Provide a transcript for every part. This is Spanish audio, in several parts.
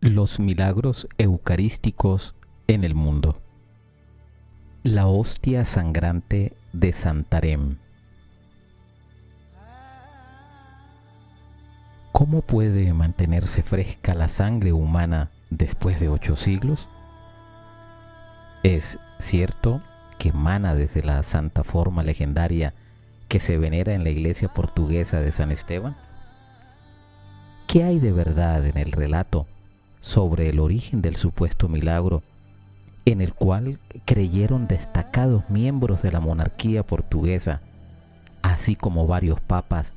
Los milagros eucarísticos en el mundo. La hostia sangrante de Santarém. ¿Cómo puede mantenerse fresca la sangre humana después de 8 siglos? Es cierto que emana desde la santa forma legendaria que se venera en la iglesia portuguesa de San Esteban. ¿Qué hay de verdad en el relato sobre el origen del supuesto milagro en el cual creyeron destacados miembros de la monarquía portuguesa, así como varios papas,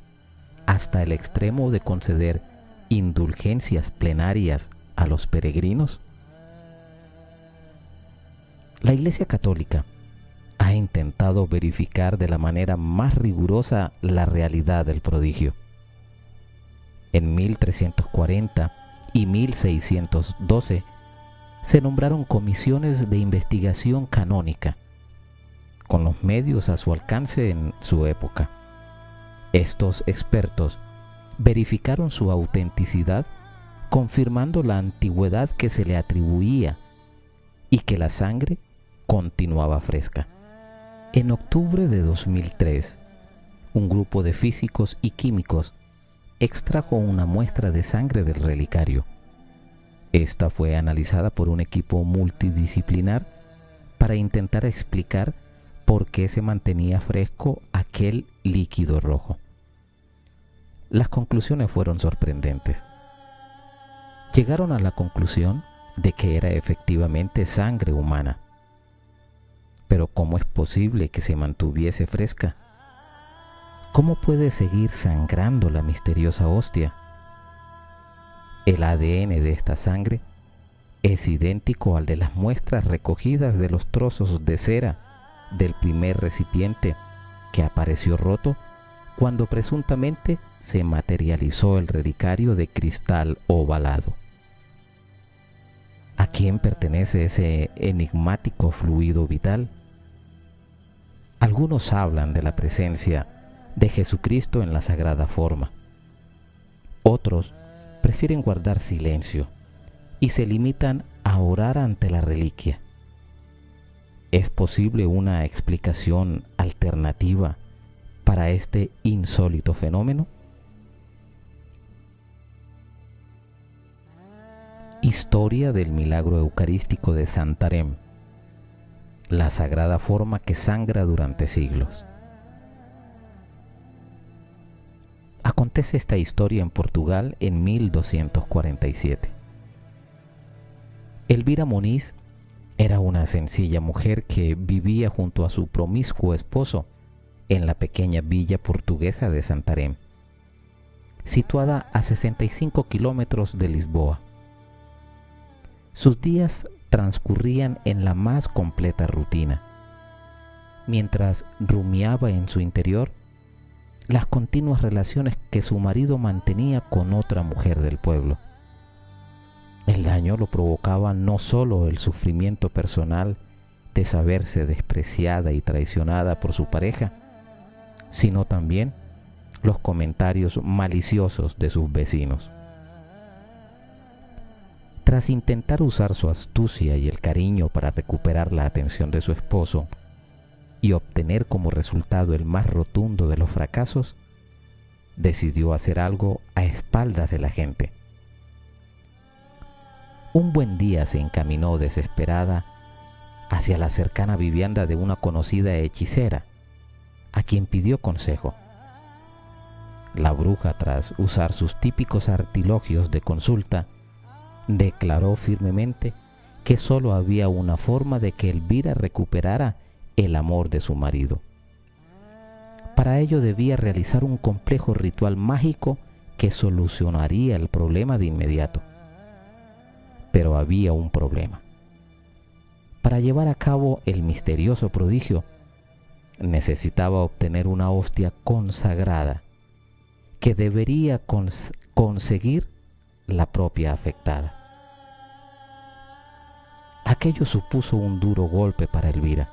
hasta el extremo de conceder indulgencias plenarias a los peregrinos? La Iglesia Católica ha intentado verificar de la manera más rigurosa la realidad del prodigio. En 1340 y 1612 se nombraron comisiones de investigación canónica, con los medios a su alcance en su época. Estos expertos verificaron su autenticidad, confirmando la antigüedad que se le atribuía y que la sangre continuaba fresca. En octubre de 2003, un grupo de físicos y químicos extrajo una muestra de sangre del relicario. Esta fue analizada por un equipo multidisciplinar para intentar explicar por qué se mantenía fresco aquel líquido rojo. Las conclusiones fueron sorprendentes. Llegaron a la conclusión de que era efectivamente sangre humana. Pero ¿cómo es posible que se mantuviese fresca? ¿Cómo puede seguir sangrando la misteriosa hostia? El ADN de esta sangre es idéntico al de las muestras recogidas de los trozos de cera del primer recipiente que apareció roto cuando presuntamente se materializó el relicario de cristal ovalado. ¿A quién pertenece ese enigmático fluido vital? Algunos hablan de la presencia de Jesucristo en la sagrada forma. Otros prefieren guardar silencio y se limitan a orar ante la reliquia. ¿Es posible una explicación alternativa para este insólito fenómeno? Historia del milagro eucarístico de Santarém, la sagrada forma que sangra durante siglos. Acontece esta historia en Portugal en 1247. Elvira Moniz era una sencilla mujer que vivía junto a su promiscuo esposo en la pequeña villa portuguesa de Santarém, situada a 65 kilómetros de Lisboa. Sus días transcurrían en la más completa rutina, mientras rumiaba en su interior las continuas relaciones que su marido mantenía con otra mujer del pueblo. El daño lo provocaba no solo el sufrimiento personal de saberse despreciada y traicionada por su pareja, sino también los comentarios maliciosos de sus vecinos. Tras intentar usar su astucia y el cariño para recuperar la atención de su esposo y obtener como resultado el más rotundo de los fracasos, decidió hacer algo a espaldas de la gente. Un buen día se encaminó desesperada hacia la cercana vivienda de una conocida hechicera, a quien pidió consejo. La bruja, tras usar sus típicos artilugios de consulta, declaró firmemente que solo había una forma de que Elvira recuperara el amor de su marido. Para ello debía realizar un complejo ritual mágico que solucionaría el problema de inmediato. Pero había un problema. Para llevar a cabo el misterioso prodigio, necesitaba obtener una hostia consagrada que debería conseguir la propia afectada. Aquello supuso un duro golpe para Elvira,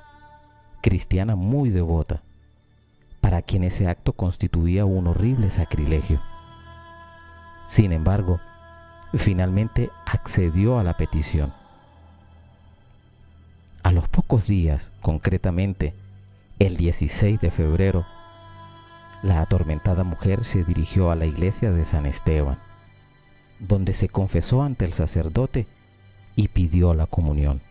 cristiana muy devota, para quien ese acto constituía un horrible sacrilegio. Sin embargo, finalmente accedió a la petición. A los pocos días, concretamente el 16 de febrero, la atormentada mujer se dirigió a la iglesia de San Esteban, donde se confesó ante el sacerdote y pidió la comunión.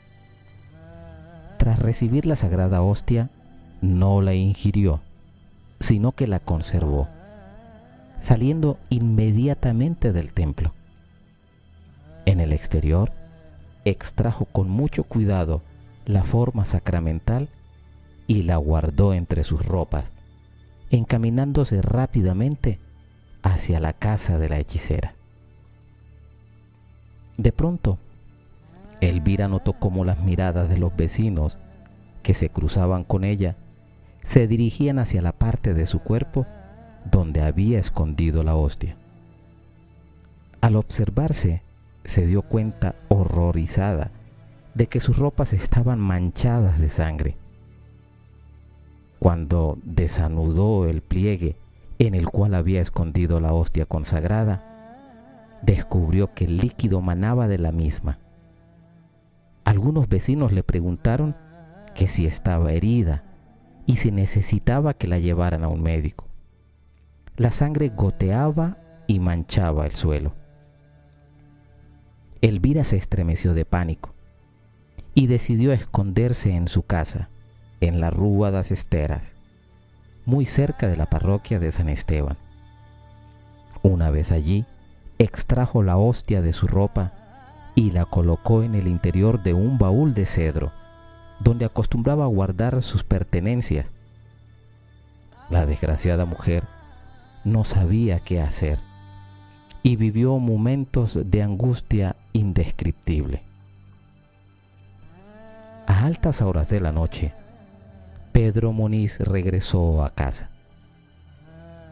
Tras recibir la sagrada hostia, no la ingirió, sino que la conservó, saliendo inmediatamente del templo. En el exterior, extrajo con mucho cuidado la forma sacramental y la guardó entre sus ropas, encaminándose rápidamente hacia la casa de la hechicera. De pronto, Elvira notó cómo las miradas de los vecinos que se cruzaban con ella se dirigían hacia la parte de su cuerpo donde había escondido la hostia. Al observarse, se dio cuenta, horrorizada, de que sus ropas estaban manchadas de sangre. Cuando desanudó el pliegue en el cual había escondido la hostia consagrada, descubrió que el líquido manaba de la misma. Algunos vecinos le preguntaron que si estaba herida y si necesitaba que la llevaran a un médico. La sangre goteaba y manchaba el suelo. Elvira se estremeció de pánico y decidió esconderse en su casa, en la Rúa das Esteras, muy cerca de la parroquia de San Esteban. Una vez allí, extrajo la hostia de su ropa y la colocó en el interior de un baúl de cedro, donde acostumbraba a guardar sus pertenencias. La desgraciada mujer no sabía qué hacer y vivió momentos de angustia indescriptible. A altas horas de la noche, Pedro Moniz regresó a casa.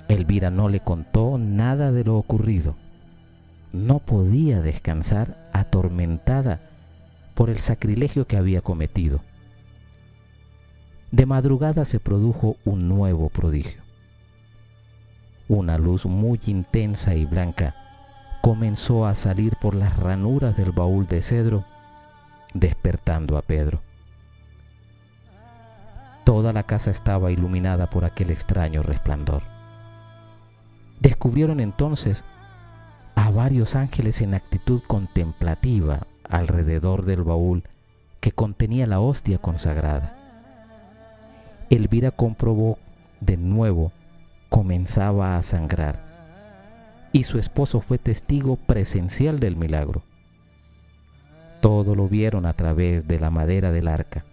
Elvira no le contó nada de lo ocurrido. No podía descansar, atormentada por el sacrilegio que había cometido. De madrugada se produjo un nuevo prodigio. Una luz muy intensa y blanca comenzó a salir por las ranuras del baúl de cedro, despertando a Pedro. Toda la casa estaba iluminada por aquel extraño resplandor. Descubrieron entonces a varios ángeles en actitud contemplativa alrededor del baúl que contenía la hostia consagrada. Elvira comprobó de nuevo comenzaba a sangrar y su esposo fue testigo presencial del milagro. Todo lo vieron a través de la madera del arca,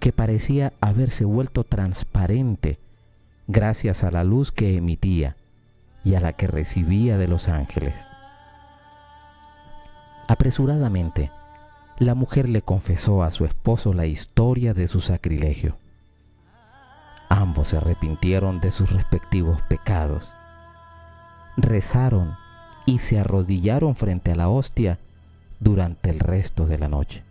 que parecía haberse vuelto transparente gracias a la luz que emitía y a la que recibía de los ángeles. Apresuradamente, la mujer le confesó a su esposo la historia de su sacrilegio. Ambos se arrepintieron de sus respectivos pecados, rezaron y se arrodillaron frente a la hostia durante el resto de la noche.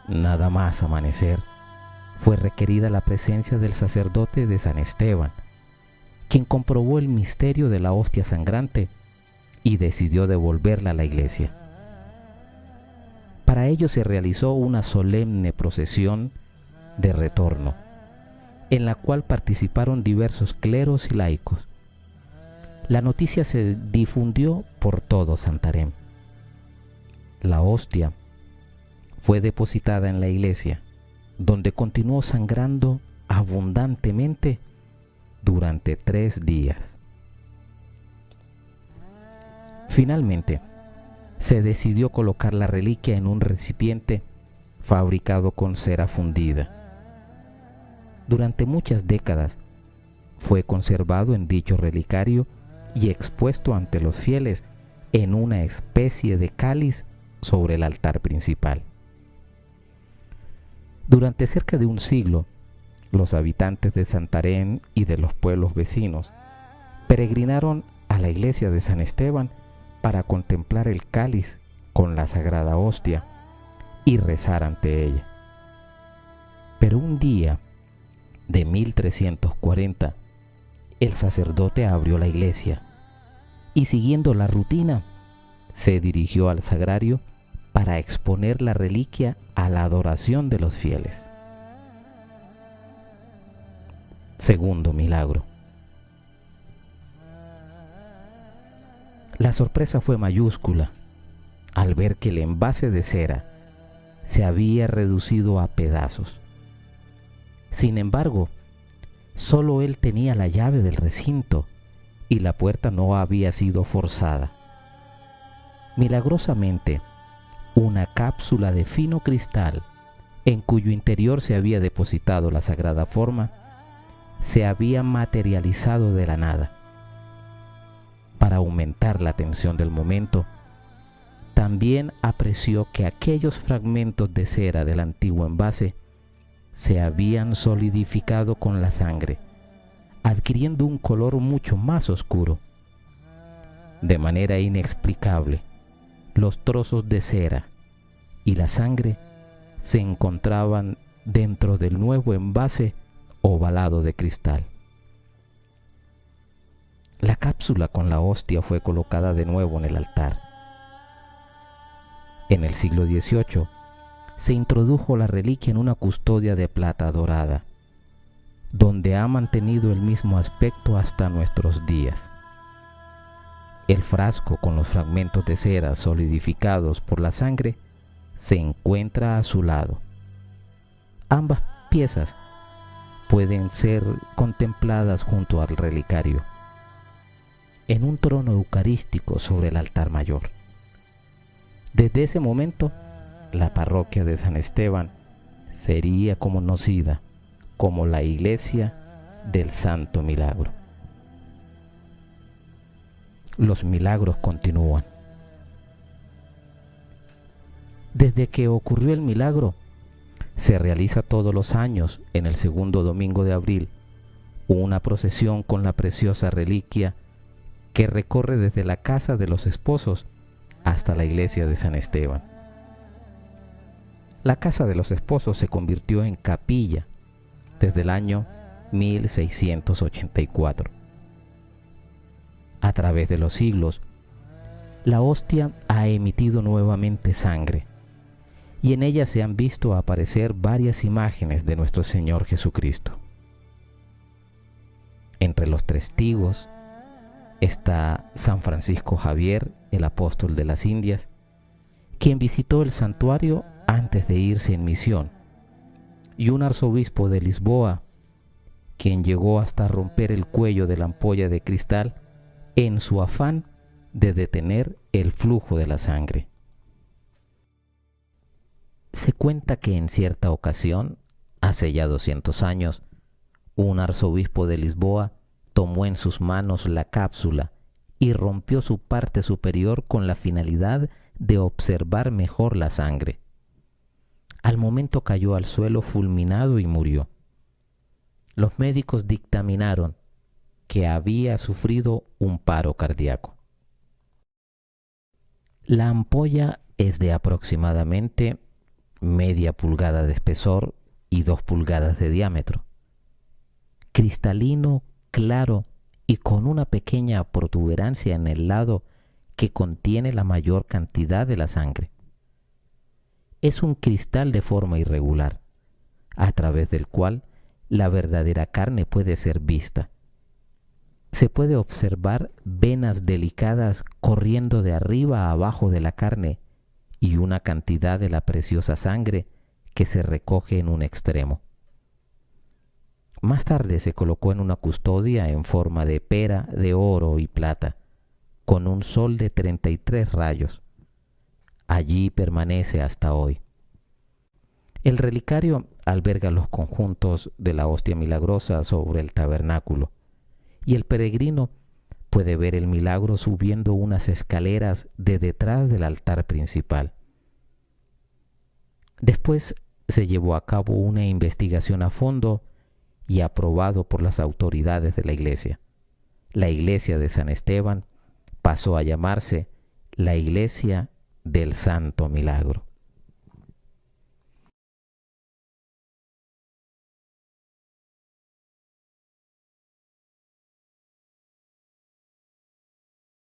Nada más amanecer, fue requerida la presencia del sacerdote de San Esteban, quien comprobó el misterio de la hostia sangrante y decidió devolverla a la iglesia. Para ello se realizó una solemne procesión de retorno, en la cual participaron diversos cleros y laicos. La noticia se difundió por todo Santarém. La hostia fue depositada en la iglesia, donde continuó sangrando abundantemente durante 3 días. Finalmente, se decidió colocar la reliquia en un recipiente fabricado con cera fundida. Durante muchas décadas fue conservado en dicho relicario y expuesto ante los fieles en una especie de cáliz sobre el altar principal. Durante cerca de un siglo, los habitantes de Santarém y de los pueblos vecinos peregrinaron a la iglesia de San Esteban para contemplar el cáliz con la sagrada hostia y rezar ante ella. Pero un día de 1340, el sacerdote abrió la iglesia y, siguiendo la rutina, se dirigió al sagrario para exponer la reliquia a la adoración de los fieles. Segundo milagro. La sorpresa fue mayúscula al ver que el envase de cera se había reducido a pedazos. Sin embargo, solo él tenía la llave del recinto y la puerta no había sido forzada. Milagrosamente, una cápsula de fino cristal, en cuyo interior se había depositado la sagrada forma, se había materializado de la nada. Para aumentar la tensión del momento, también apreció que aquellos fragmentos de cera del antiguo envase se habían solidificado con la sangre, adquiriendo un color mucho más oscuro. De manera inexplicable, los trozos de cera y la sangre se encontraban dentro del nuevo envase ovalado de cristal. La cápsula con la hostia fue colocada de nuevo en el altar. En el siglo XVIII se introdujo la reliquia en una custodia de plata dorada, donde ha mantenido el mismo aspecto hasta nuestros días. El frasco con los fragmentos de cera solidificados por la sangre se encuentra a su lado. Ambas piezas pueden ser contempladas junto al relicario, en un trono eucarístico sobre el altar mayor. Desde ese momento, la parroquia de San Esteban sería conocida como la Iglesia del Santo Milagro. Los milagros continúan. Desde que ocurrió el milagro, se realiza todos los años, en el segundo domingo de abril, una procesión con la preciosa reliquia que recorre desde la casa de los esposos hasta la iglesia de San Esteban. La casa de los esposos se convirtió en capilla desde el año 1684. A través de los siglos, la hostia ha emitido nuevamente sangre, y en ella se han visto aparecer varias imágenes de nuestro Señor Jesucristo. Entre los testigos está San Francisco Javier, el apóstol de las Indias, quien visitó el santuario antes de irse en misión, y un arzobispo de Lisboa, quien llegó hasta romper el cuello de la ampolla de cristal en su afán de detener el flujo de la sangre. Se cuenta que en cierta ocasión, hace ya 200 años, un arzobispo de Lisboa tomó en sus manos la cápsula y rompió su parte superior con la finalidad de observar mejor la sangre. Al momento cayó al suelo fulminado y murió. Los médicos dictaminaron que había sufrido un paro cardíaco. La ampolla es de aproximadamente media pulgada de espesor y 2 pulgadas de diámetro. Cristalino, claro y con una pequeña protuberancia en el lado que contiene la mayor cantidad de la sangre. Es un cristal de forma irregular, a través del cual la verdadera carne puede ser vista. Se puede observar venas delicadas corriendo de arriba a abajo de la carne y una cantidad de la preciosa sangre que se recoge en un extremo. Más tarde se colocó en una custodia en forma de pera de oro y plata, con un sol de 33 rayos. Allí permanece hasta hoy. El relicario alberga los conjuntos de la hostia milagrosa sobre el tabernáculo, y el peregrino puede ver el milagro subiendo unas escaleras de detrás del altar principal. Después se llevó a cabo una investigación a fondo y aprobado por las autoridades de la iglesia. La iglesia de San Esteban pasó a llamarse la Iglesia del Santo Milagro.